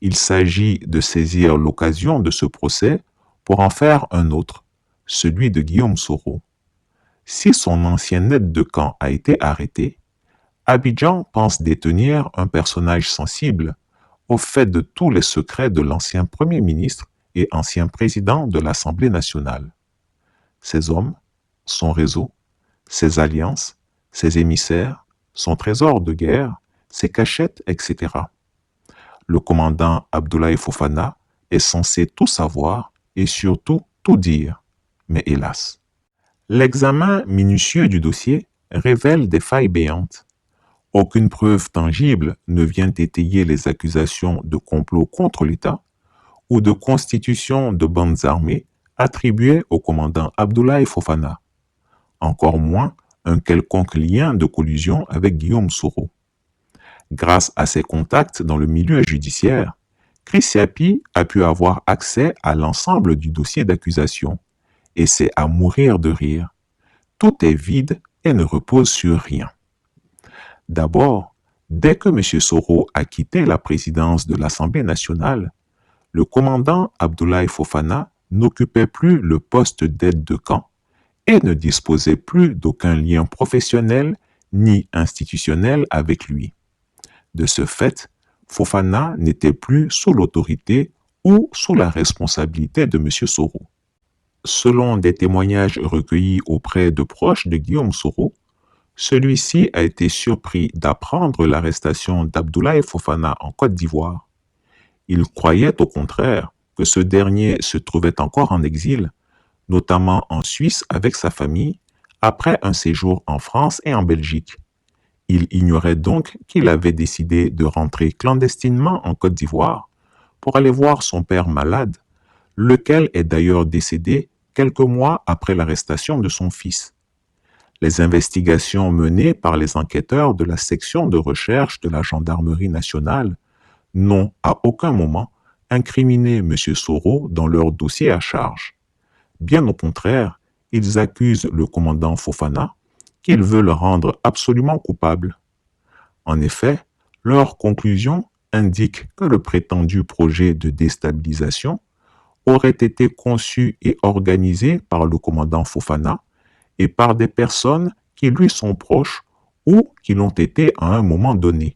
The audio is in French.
Il s'agit de saisir l'occasion de ce procès pour en faire un autre, celui de Guillaume Soro. Si son ancien aide de camp a été arrêté, Abidjan pense détenir un personnage sensible au fait de tous les secrets de l'ancien Premier ministre et ancien président de l'Assemblée nationale. Ses hommes, son réseau, ses alliances, ses émissaires, son trésor de guerre, ses cachettes, etc. Le commandant Abdoulaye Fofana est censé tout savoir et surtout tout dire. Mais hélas, l'examen minutieux du dossier révèle des failles béantes. Aucune preuve tangible ne vient étayer les accusations de complot contre l'État ou de constitution de bandes armées attribuées au commandant Abdoulaye Fofana. Encore moins un quelconque lien de collusion avec Guillaume Soro. Grâce à ses contacts dans le milieu judiciaire, Chris Yapi a pu avoir accès à l'ensemble du dossier d'accusation, et c'est à mourir de rire. Tout est vide et ne repose sur rien. D'abord, dès que M. Soro a quitté la présidence de l'Assemblée nationale, le commandant Abdoulaye Fofana n'occupait plus le poste d'aide de camp et ne disposait plus d'aucun lien professionnel ni institutionnel avec lui. De ce fait, Fofana n'était plus sous l'autorité ou sous la responsabilité de M. Soro. Selon des témoignages recueillis auprès de proches de Guillaume Soro, celui-ci a été surpris d'apprendre l'arrestation d'Abdoulaye Fofana en Côte d'Ivoire. Il croyait au contraire que ce dernier se trouvait encore en exil, notamment en Suisse avec sa famille, après un séjour en France et en Belgique. Il ignorait donc qu'il avait décidé de rentrer clandestinement en Côte d'Ivoire pour aller voir son père malade, lequel est d'ailleurs décédé quelques mois après l'arrestation de son fils. Les investigations menées par les enquêteurs de la section de recherche de la Gendarmerie nationale n'ont à aucun moment incriminé M. Soro dans leur dossier à charge. Bien au contraire, ils accusent le commandant Fofana qu'ils veulent rendre absolument coupable. En effet, leur conclusion indique que le prétendu projet de déstabilisation aurait été conçu et organisé par le commandant Fofana et par des personnes qui lui sont proches ou qui l'ont été à un moment donné.